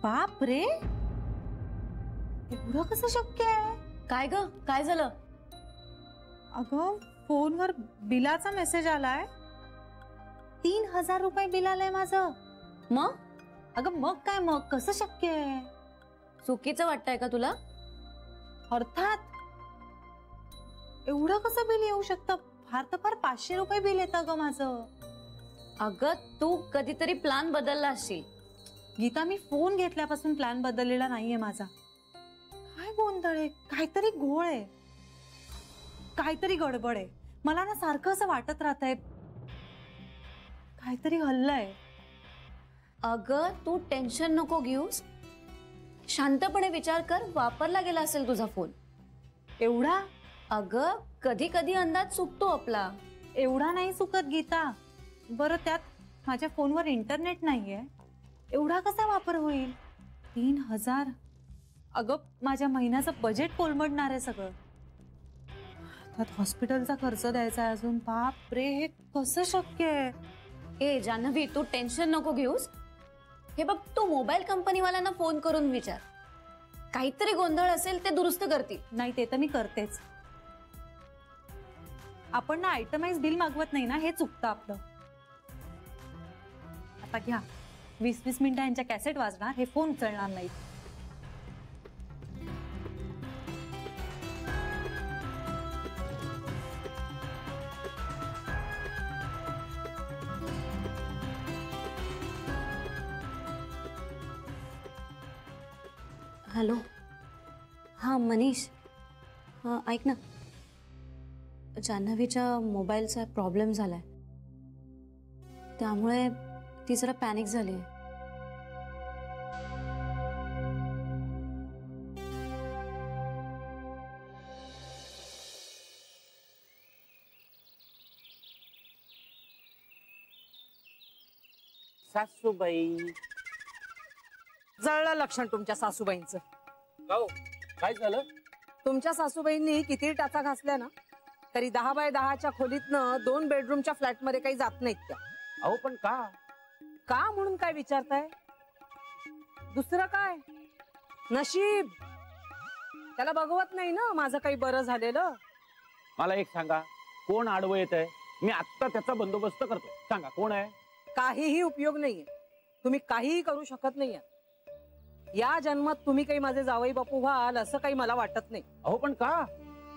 बाप रे, एवढं कसं शक्य आहे? काय ग, काय झालं? अगं फोनवर बिलाचा मेसेज आलाय. 3000 रुपये बिल आलंय माझं. मग? अगं मग काय, मग कसं शक्य आहे? चुकीचं वाटतंय का तुला? अर्थात. एवढं कसं बिल येऊ शकतं? फार तर फार 500 रुपये बिल येतं ग माझं. अगं तू कधीतरी प्लॅन बदलला असशील. गीता, मी फोन घेतल्यापासून प्लॅन बदललेला नाहीये माझा. काय गोंधळ आहे, काहीतरी घोळ आहे, काहीतरी गडबड आहे. मला ना सारखं असं वाटत राहतंय काहीतरी हल्लंय. अगं तू टेन्शन नको घेऊस, शांतपणे विचार कर. वापरला गेला असेल तुझा फोन. एवढा? अगं कधी कधी अंदाज चुकतो आपला. एवढा नाही चुकत गीता. बरं त्यात माझ्या फोनवर इंटरनेट नाहीये, एवढा कसा वापर होईल? 3000. अगं माझ्या महिन्याचं बजेट कोलमडणार आहे सगळं. त्यात हॉस्पिटलचा खर्च द्यायचा आहे अजून. बाप रे, हे कसं शक्य आहे? ए जान्हवी, तू टेन्शन नको घेऊस. हे बघ, तू मोबाईल कंपनीवाल्यांना फोन करून विचार. काहीतरी गोंधळ असेल ते दुरुस्त करतील. नाही, ते तर मी करतेच. आपण ना आयटमाइज बिल मागवत नाही ना, हे चुकतं आपलं. आता घ्या, 20-20 मिनिटं यांच्या कॅसेट वाजणार, हे फोन उचलणार नाहीत. हॅलो, हां मनीष. हां ऐक ना, जान्हवीच्या मोबाईलचा प्रॉब्लेम झालाय, त्यामुळे ती जरा पॅनिक झाली आहे. सासूबाई, जळलं लक्षण तुमच्या सासूबाईंचं. काय झालं? तुमच्या सासूबाईंनी किती टाचा घासल्या ना, तरी 10 बाय 10च्या खोलीतनं 2 बेडरूमच्या फ्लॅट मध्ये काही जात नाहीत त्या. अहो पण का? का म्हणून काय विचारताय? दुसरं काय, नशीब त्याला बघवत नाही ना माझं काही बरं झालेलं. मला एक सांगा, कोण आडवं येत आहे? मी आत्ता त्याचा बंदोबस्त करतो. सांगा कोण आहे? काहीही उपयोग नाहीये, तुम्ही काहीही करू शकत नाहीये. या जन्मात तुम्ही काही माझे जावई बापू व्हाल असं काही मला वाटत नाही. अहो पण का?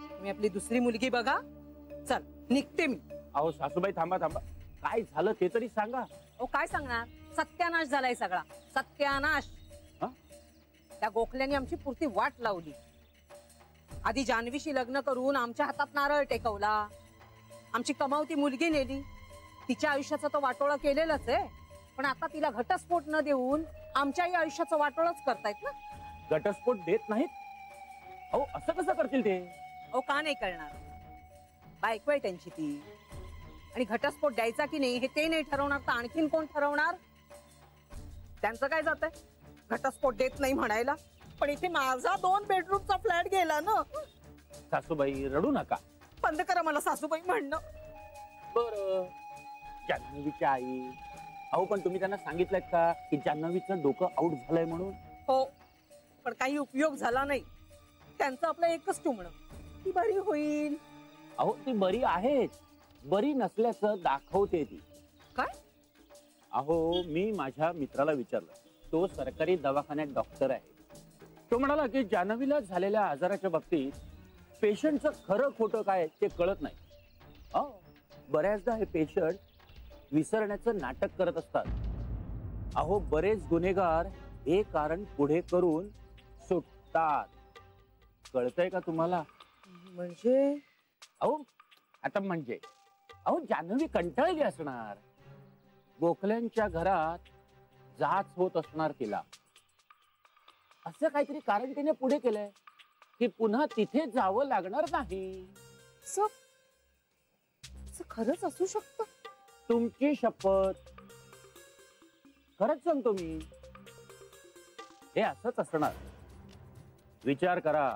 तुम्ही आपली दुसरी मुलगी बघा. चल निघते मी. अहो सासूबाई, थांबा थांबा, काय झालं ते तरी सांगा. अहो काय सांगणार, सत्यानाश झालाय सगळा, सत्यानाश. त्या गोखल्याने आमची पुरती वाट लावली. आधी जान्हवीशी लग्न करून आमच्या हातात नारळ टेकवला, आमची कमावती मुलगी नेली, तिच्या आयुष्याचं तो वाटोळं केलेलंच आहे. पण आता तिला घटस्फोट न देऊन आमच्याही आयुष्याचं वाटोळच करतायत ना. घटस्फोट देत नाहीत? अहो असं कसं करतील ते? अहो का नाही करणार, बायको आहे त्यांची ती. आणि घटस्फोट द्यायचा की नाही हे ते नाही ठरवणार तर आणखीन कोण ठरवणार? त्यांचं काय जातंय घटस्फोट देत नाही म्हणायला. पण इथे माझा 2 बेडरूमचा फ्लॅट गेला ना. सासूबाई रडू नका. बंद करा मला सासूबाई म्हणणं. बरं, जान्हवीच्या आई. अहो पण तुम्ही त्यांना सांगितलं का की जान्हवीचं डोकं आउट झालंय म्हणून? हो, पण काही उपयोग झाला नाही. त्यांचं आपलं एकच टुमणं, ती बरी होईल. अहो ती बरी आहेच, बरी नसल्याचं दाखवते ती. काय? अहो मी माझ्या मित्राला विचारलं, तो सरकारी दवाखान्यात डॉक्टर आहे. तो म्हणाला की जान्हवीला झालेल्या आजाराच्या बाबतीत पेशंटचं खरं खोटं काय ते कळत नाही. बऱ्याचदा हे पेशंट विसरण्याचं नाटक करत असतात. अहो बरेच गुन्हेगार हे कारण पुढे करून सुटतात. कळतंय का तुम्हाला? म्हणजे? अहो आता म्हणजे अहो जान्हवी कंटाळली असणार, गोखल्यांच्या घरात जाच होत असणार तिला. असं काहीतरी कारण तिने पुढे केलंय की पुन्हा तिथे जावं लागणार नाही. खरंच असू शकतं? तुमची शपथ, खरंच सांगतो मी, हे असंच असणार. विचार करा,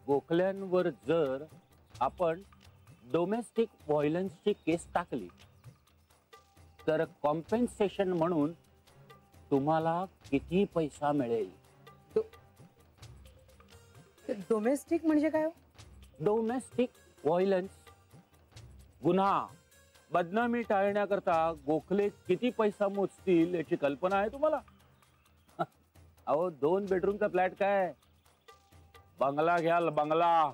गोखल्यांवर जर आपण डोमेस्टिक व्हायलन्सची केस टाकली तर कॉम्पेन्सेशन म्हणून तुम्हाला किती पैसा मिळेल? डोमेस्टिक म्हणजे काय हो? डोमेस्टिक व्हायलन्स, गुन्हा, बदनामी टाळण्याकरता गोखले किती पैसा मोजतील याची कल्पना आहे तुम्हाला? अहो 2 बेडरूमचा फ्लॅट काय, बंगला घ्याल, बंगला.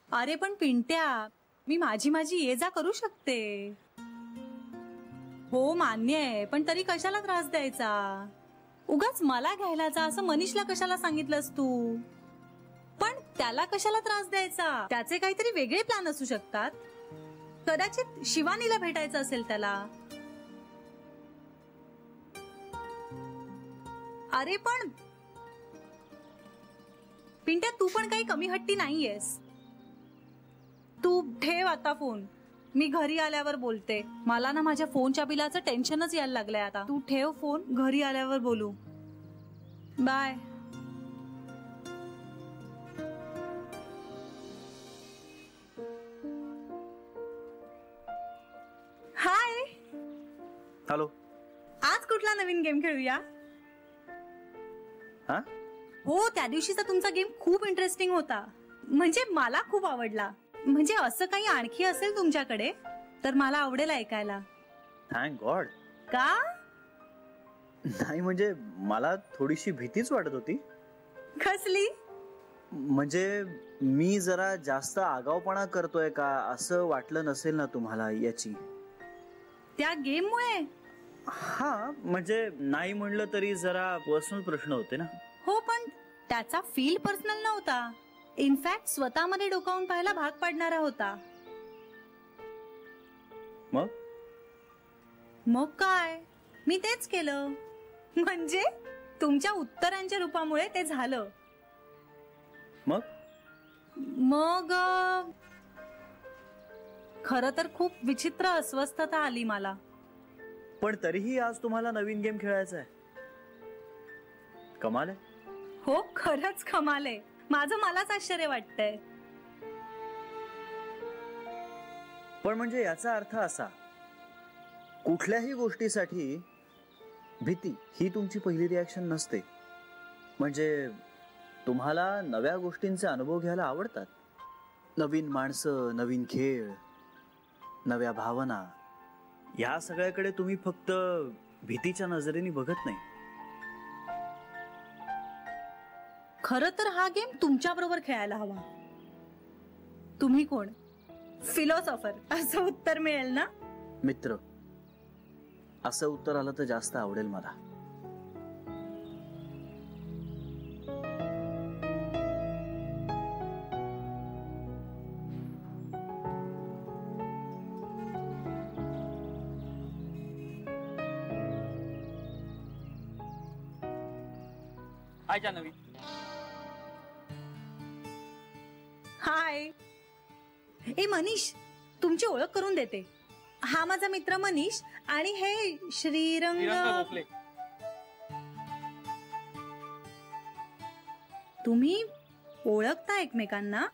अरे पण पिंट्या, मी माझी ये जा करू शकते. हो मान्य आहे, पण तरी कशाला त्रास द्यायचा? उगाच मला घ्यायला जा असं मनीषला कशाला सांगितलंस तू? पण त्याला कशाला त्रास द्यायचा? त्याचे काहीतरी वेगळे प्लॅन असू शकतात. कदाचित शिवानीला भेटायचं असेल त्याला. अरे पण पिंट्या, तू पण काही कमी हट्टी नाहीयेस. तू ठेव आता फोन, मी घरी आल्यावर बोलते. मला ना माझ्या फोनच्या बिलाचं टेन्शनच यायला लागलंय आता. तू ठेव फोन, घरी आल्यावर बोलू. बाय. हाय. हॅलो. आज कुठला नवीन गेम खेळूया? हा? हो, त्या दिवशीचा तुमचा गेम खूप इंटरेस्टिंग होता. म्हणजे मला खूप आवडला. म्हणजे असं काही आणखी असेल तुमच्याकडे तर मला आवडेल ऐकायला. Thank God. का? नाही म्हणजे मला थोडीशी भीतीच वाटत होती. कसली? म्हणजे मी जरा जास्त आगाऊपणा करतोय का असं वाटलं नसेल ना तुम्हाला याची? त्या गेम मुळे? हा, म्हणजे नाही म्हणलं तरी जरा पर्सनल प्रश्न होते ना. हो, पण त्याचा फील पर्सनल नव्हता. इनफॅक्ट स्वतःमध्ये डोकावून पाहायला भाग पाडणारा होता. मग काय, मी तेच केलं. म्हणजे तुमच्या उत्तरांच्या रूपामुळे ते झालं. मग खरं तर खूप विचित्र अस्वस्थता आली मला. पण तरीही आज तुम्हाला नवीन गेम खेळायचा आहे. कमाल आहे. हो, खरंच कमाल आहे. माझं मलाच आश्चर्य वाटतंय. पण म्हणजे याचा अर्थ असा, कुठल्याही गोष्टीसाठी भीती ही तुमची पहिली रिॲक्शन नसते. म्हणजे तुम्हाला नव्या गोष्टींचे अनुभव घ्यायला आवडतात. नवीन माणसं, नवीन खेळ, नव्या भावना, या सगळ्याकडे तुम्ही फक्त भीतीच्या नजरेने बघत नाही. खरं तर हा गेम तुमच्या बरोबर खेळायला हवा. तुम्ही कोण? फिलॉसॉफर असं उत्तर मिळेल ना? मित्र असं उत्तर आलं तर जास्त आवडेल मला. हाय जानवी. हाय. ए मनीष, तुमची ओळख करून देते. हा माझा मित्र मनीष आणि हे श्रीरंग गोखले. तुम्ही ओळखता एकमेकांना?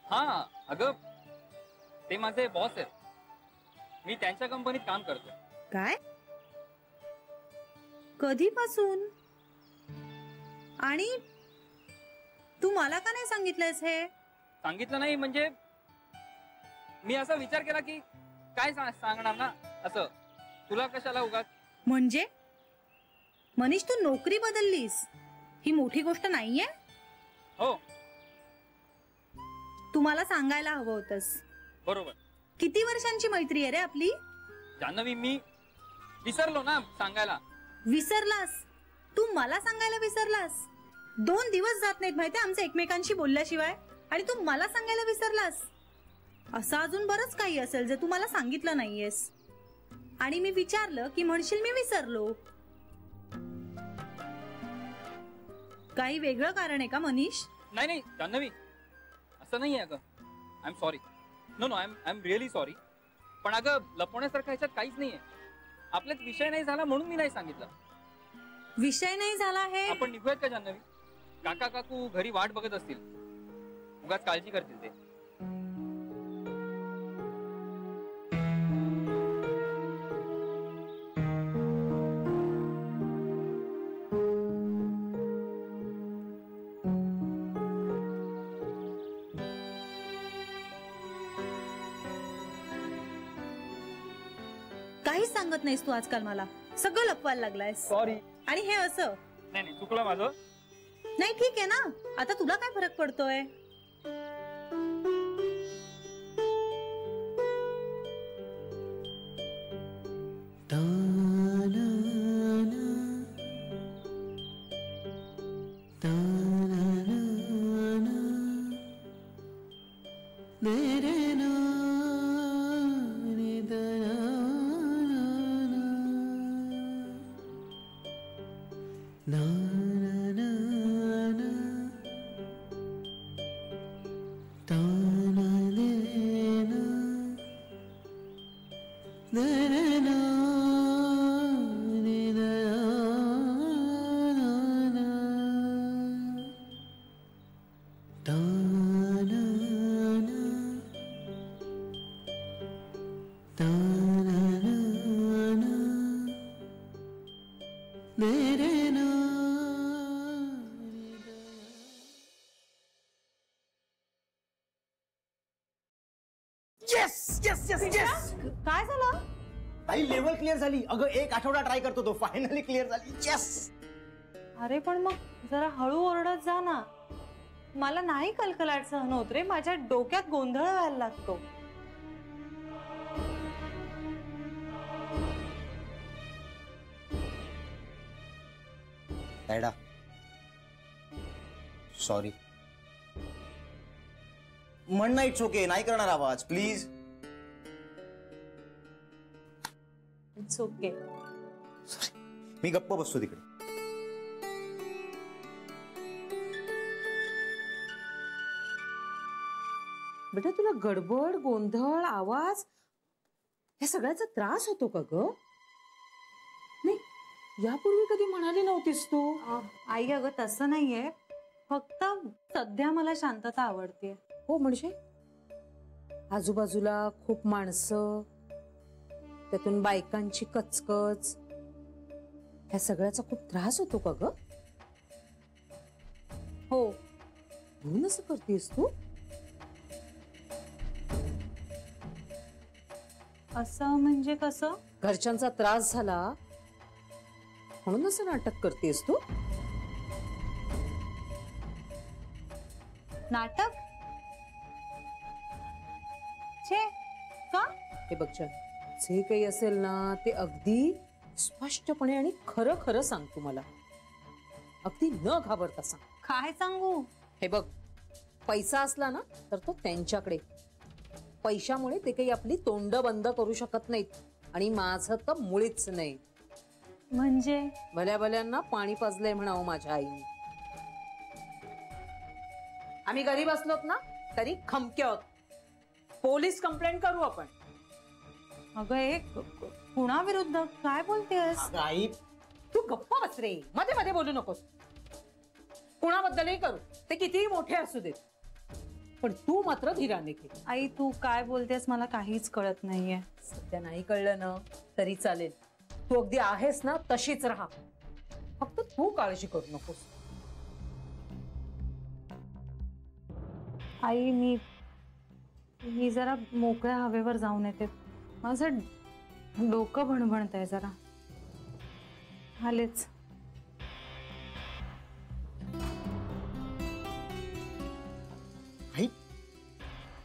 हा, अगं ते माझे बॉस आहेत. मी त्यांच्या कंपनीत काम करतो. काय? कधीपासून? आणि तू मला का नाही सांगितलंयस हे? सांगितलं नाही म्हणजे मी असा विचार केला की काय सांगणार ना असं. तुला कशाला उगाच. म्हणजे मनीष, तू नोकरी बदललीस ही मोठी गोष्ट नाहीये? हो. तू मला सांगायला हवं होतंस. बरोबर. किती वर्षांची मैत्री आहे रे आपली? जानवी, मी विसरलो ना सांगायला. विसरलास? तू मला सांगायला विसरलास? 2 दिवस जात नाहीत माहिती आमचे एकमेकांशी बोलल्याशिवाय, आणि तू मला सांगायला विसरलास? असं अजून बरंच काही असेल जे तू मला सांगितलं नाहीयेस. आणि मी विचारलं की म्हणशील मी विसरलो. काही वेगळं कारण आहे का मनीष? नाही नाही जान्हवी, असं नाहीये. अगं I am sorry. No no, I am really sorry. पण अगं लपवण्यासारखं ह्याच्यात काहीच नाहीये. आपल्यात विषय नाही झाला म्हणून मी नाही सांगितलं. विषय नाही झाला हे? आपण निघूयात का जान्हवी? काका काकू घरी वाट बघत असतील, उगाच काळजी करतील ते. काहीच सांगत नाहीस तू आजकाल मला, सगळं लपवायला लागलायस. सॉरी. आणि हे असं नाही चुकलं माझं. नाही, ठीक आहे ना, आता तुला काय फरक पडतोय? काय झालं? ताई लेवल क्लिअर झाली. अगं 1 आठवडा ट्राय करतो तो, फायनली क्लिअर झाली. येस. अरे पण मग जरा हळू ओरडत जा ना. मला नाही कलकलाट सहन होत रे, माझ्या डोक्यात गोंधळ व्हायला लागतो. डॅडा सॉरी. म्हण ना इट्स ओके, नाही करणार आवाज प्लीज. It's okay. मी गप्प बसतो तिकडे. बेटा तुला गडबड, गोंधळ, आवाज या सगळ्याचा त्रास होतो का ग? नाही, यापूर्वी कधी म्हणाली नव्हतीस तू. आई अगं तसं नाहीये, फक्त सध्या मला शांतता आवडते. हो म्हणजे आजूबाजूला खूप माणसं, त्यातून बायकांची कचकच, ह्या सगळ्याचा खूप त्रास होतो का ग? हो. म्हणून असं करतेस तू? असं म्हणजे कसं? घरच्यांचा त्रास झाला म्हणून असं नाटक करतेस तू? नाटक? छे, का? हे बघ छान, जे काही असेल ना ते अगदी स्पष्टपणे आणि खरं खरं सांग तू मला. अगदी न घाबरता सांग. काय सांगू? हे बघ, पैसा असला ना तर तो त्यांच्याकडे. पैशामुळे ते काही आपली तोंड बंद करू शकत नाहीत, आणि माझं तर मुळीच नाही. म्हणजे? भल्या भल्यांना पाणी पाजलंय म्हणावं माझ्या आईने. आम्ही गरीब असलोत ना तरी खमके आहोत. पोलीस कंप्लेंट करू आपण. अगं एक कुणाविरुद्ध काय बोलतेस? अगं आई, तू गप्प बस रे, मध्ये मध्ये बोलू नकोस. कुणाबद्दलही करू, ते कितीही मोठे असू देत, पण तू मात्र धीराने घे. आई तू काय बोलतेस मला काहीच कळत नाहीये. सध्या नाही कळलं ना तरी चालेल. तू अगदी आहेस ना तशीच राहा, फक्त तू काळजी करू नकोस. आई मी जरा मोकळ्या हवेवर जाऊन येते. माझं डोकं भणभणतंय जरा. आलेच. आई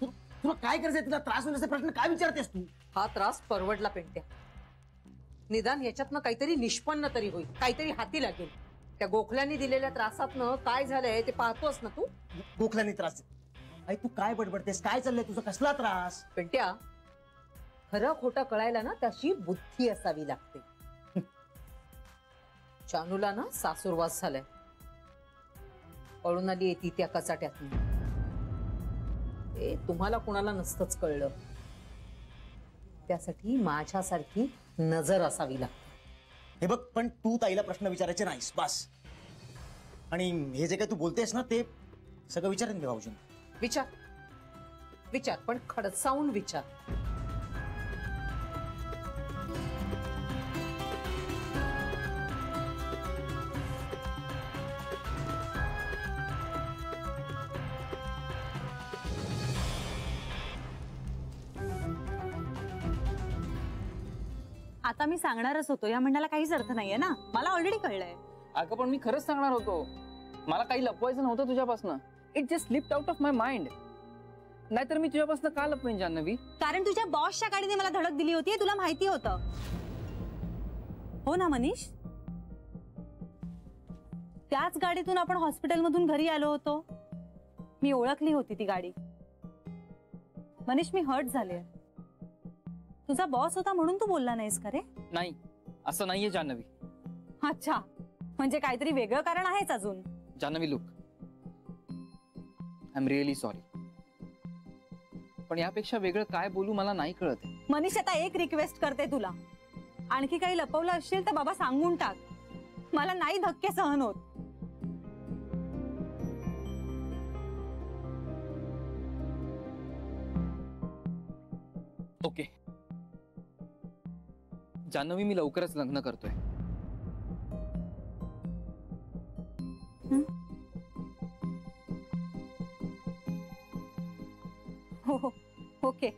तुला काय करायचंय? तुला त्रास होण्याचा प्रश्न काय विचारतेस तू? हा त्रास परवडला पेंट्या. निदान याच्यातनं काहीतरी निष्पन्न तरी होईल, काहीतरी हाती लागेल. त्या गोखल्याने दिलेल्या त्रासातनं काय झालंय ते पाहतोस ना तू. गोखल्याने त्रास? आई तू काय बडबडतेस? काय चाललंय तुझं? कसला त्रास? पेंट्या, खरं खोटं कळायला ना त्याची बुद्धी असावी लागते. चानूला ना सासूरवास झालाय. पळून आली येते त्या कचाट्यातून. ते तुम्हाला कुणाला नसतंच कळलं. त्यासाठी माझ्यासारखी नजर असावी लागते. हे बघ, पण तू ताईला प्रश्न विचारायचे नाहीस बस. आणि हे जे काय तू बोलतेस ना ते सगळं विचारेन मी भाऊजींना. विचार विचार, पण खडसावून विचार. आता मी सांगणारच होतो, या म्हणण्याला काहीच अर्थ नाहीये ना, मला ऑलरेडी कळलंय. अगं पण मी खरंच सांगणार होतो. मला काही लपवायचं नव्हतं तुझ्यापासनं. It just slipped out of my mind. नाहीतर मी तुझ्यापासनं का लपवेन जान्हवी? कारण तुझ्या बॉसच्या गाडीने मला धडक दिली होती, तुला माहिती होतं. हो ना मनीष? त्याच गाडीतून आपण हॉस्पिटलमधून घरी आलो होतो. मी ओळखली होती ती गाडी. मनीष, मी हर्ट झाले. तुझा बॉस होता म्हणून तू बोलला नाहीस का रे? नाही, असं नाहीये जान्हवी. अच्छा, म्हणजे काहीतरी वेगळं कारण आहेच अजून. Janhavi look, I am really sorry. पण यापेक्षा वेगळं काय बोलू मला नाही कळत. मनीष, आता एक रिक्वेस्ट करते तुला, आणखी काही लपवलं असेल तर बाबा सांगून टाक. मला नाही धक्के सहन होत. ओके जान्हवी, मी लवकरच लग्न करतोय. हो हो, ओके.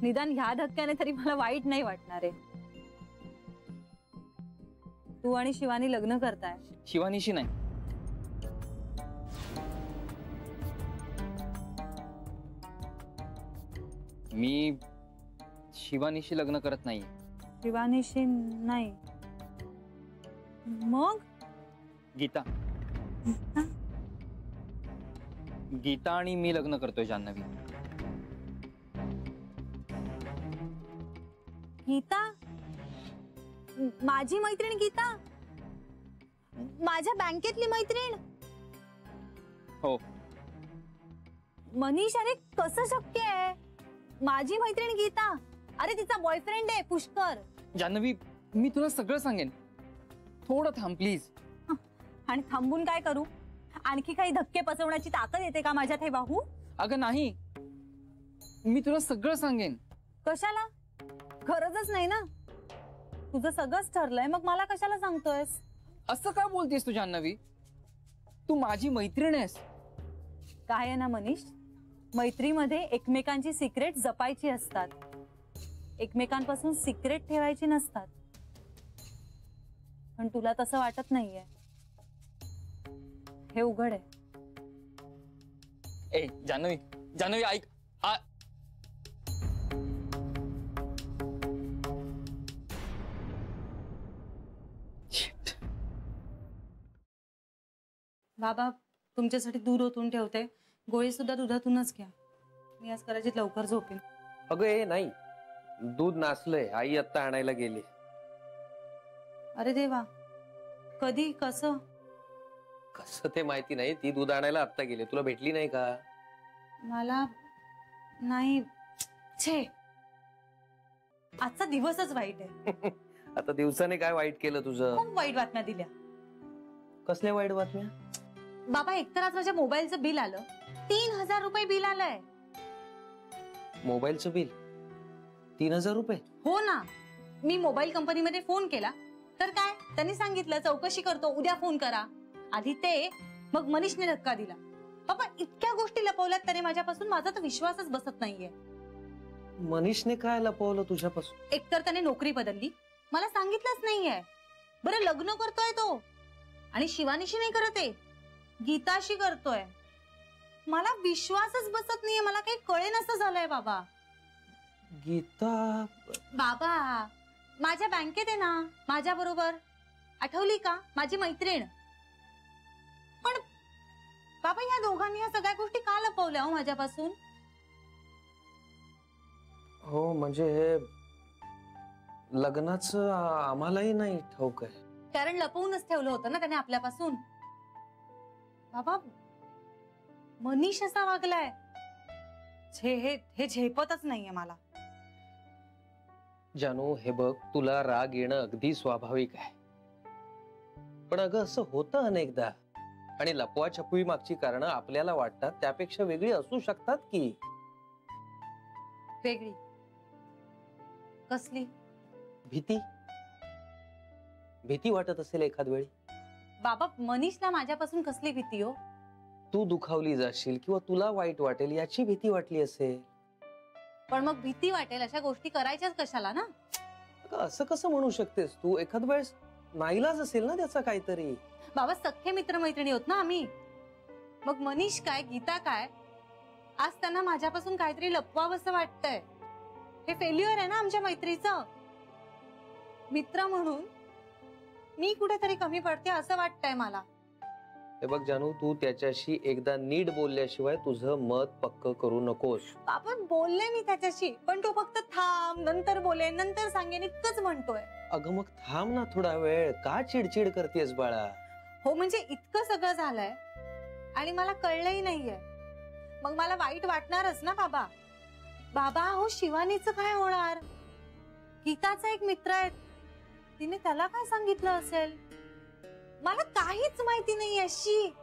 निदान ह्या धक्क्याने तरी मला वाईट नाही वाटणार आहे. तू आणि शिवानी लग्न करताय. शिवानीशी नाही. मी शिवानीशी लग्न करत नाही. शिवानीशी नाही मग? गीता. गीता आणि मी लग्न करतोय जान्हवी. गीता? माझी मैत्रीण गीता? माझ्या बँकेतली मैत्रीण? हो. मनीष, अरे कसं शक्य आहे? माझी मैत्रीण गीता? अरे तिचा बॉयफ्रेंड आहे पुष्कर. जान्हवी, मी तुला सगळं सांगेन. थोडं थांब प्लीज. आणि थांबून काय करू? आणखी काही धक्के पसवण्याची ताकद येते का माझ्यात हे बाहू? अगं नाही, मी तुला सगळं सांगेन. कशाला? गरजच नाही ना. तुझं सगळंच ठरलंय, मग मला कशाला सांगतोयस? असं का बोलतेस तू जान्हवी? तू माझी मैत्रीण आहेस. काय आहे ना मनीष, मैत्रीमध्ये एकमेकांची सिक्रेट जपायची असतात, एकमेकांपासून सिक्रेट ठेवायची नसतात. पण तुला तसं वाटत नाहीये, हे उघड आहे. ए जान्हवी, जान्हवी ऐक. बाबा, तुमच्यासाठी दूध ओतून ठेवते. गोळी सुद्धा दुधातूनच घ्या. मी आज कदाचित लवकर झोपेन. अगं ए नाही, दूध नासलंय, आई आता आणायला गेली. अरे देवा, कधी? कसं? कसं ते माहिती नाही, ती दूध आणायला आता गेली. तुला भेटली नाही का? मला नाही. छे, आजचा दिवसच वाईट आहे. आता दिवसाने काय वाईट केलं तुझं? खूप वाईट बातम्या दिल्या. कसल्या वाईट बातम्या? बाबा, एकतर आज माझ्या मोबाईलचं बिल आलं. 3000 रुपये बिल आलंय. मोबाईलचं बिल 3000 रुपये? हो ना. मी मोबाईल कंपनीमध्ये फोन केला तर काय, त्यांनी सांगितलं चौकशी करतो, उद्या फोन करा. आधी ते, मग मनीषने धक्का दिला. बाबा, इतक्या गोष्टी लपवल्यात त्याने माझ्यापासून, माझा तर विश्वासच बसत नाहीये. मनीषने काय लपवलं तुझ्यापासून? एकतर त्याने नोकरी बदलली, मला सांगितलंच नाहीये. बरं, लग्न करतोय तो, आणि शिवानीशी नाही करत आहे, गीताशी करतोय. मला विश्वासच बसत नाहीये. मला काही कळेन असं झालंय बाबा. गीता? बाबा, माझ्या बँकेत आहे ना, माझ्या बरोबर. आठवली का? माझी मैत्रीण. पण बाबा, ह्या दोघांनी ह्या सगळ्या गोष्टी का लपवल्या हो माझ्यापासून? हो, म्हणजे हे लग्नाचं आम्हालाही नाही ठाऊक आहे. कारण लपवूनच ठेवलं होतं ना त्याने आपल्यापासून. बाबा, मनीष असा वागलाय, हे झेपतच नाहीये मला. जानू, हे बघ, तुला राग येणं अगदी स्वाभाविक आहे. पण अगं, असं होतं अनेकदा. आणि लपवाछपवी मागची कारणं आपल्याला वाटतात त्यापेक्षा वेगळी असू शकतात की. वेगळी कसली? भीती भीती वाटत असेल एखाद वेळी. बाबा, मनीषला माझ्यापासून कसली भीती हो? तू दुखावली जाशील किंवा तुला वाईट वाटेल याची भीती वाटली असेल. पण मग भीती वाटेल अशा गोष्टी करायच्याच कशाला ना? अगं, असं कसं म्हणू शकतेस तू? एखाद वेळेस नाईलाज असेल ना त्याचा काहीतरी. बाबा, सख्खे मित्रमैत्रिणी होत ना आम्ही. मग मनीष काय, गीता काय, आज त्यांना माझ्यापासून काहीतरी लपवावंसं वाटतंय. हे फेल्युअर आहे ना आमच्या मैत्रीचं. मित्र म्हणून मी कुठेतरी कमी पडते असं वाटतंय मला. हे बघ जानू, तू त्याच्याशी एकदा नीट बोलल्याशिवाय तुझं मत पक्क करू नकोस. आपण बोलले मी त्याच्याशी, पण तो फक्त थांब, नंतर बोले, नंतर सांगेन इतकंच म्हणतोय. अगं मग थांब ना थोडा वेळ. का चिडचिड करतेस बाळा? हो म्हणजे इतकं सगळं झालंय आणि मला कळलंही नाहीये. मग मला वाईट वाटणारच ना बाबा. बाबा हो, शिवानीचं काय होणार? गीताचा एक मित्र आहे, तिने त्याला काय सांगितलं असेल? मला काहीच माहिती नाही अशी.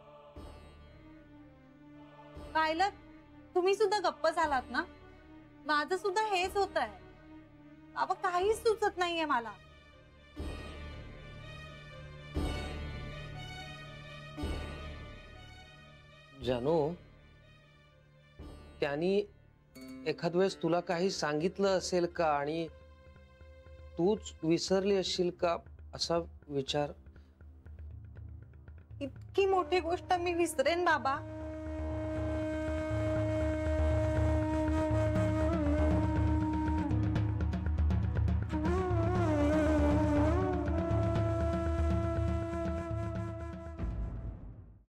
पाहिलं, तुम्ही सुद्धा गप्प झालात ना. माझं सुद्धा हेच होत आहे बाबा, काहीच सुचत नाहीये मला. जानू, त्यांनी एखाद वेळेस तुला काही सांगितलं असेल का आणि तूच विसरली असशील का असा विचार. इतकी मोठी गोष्ट मी विसरेन बाबा?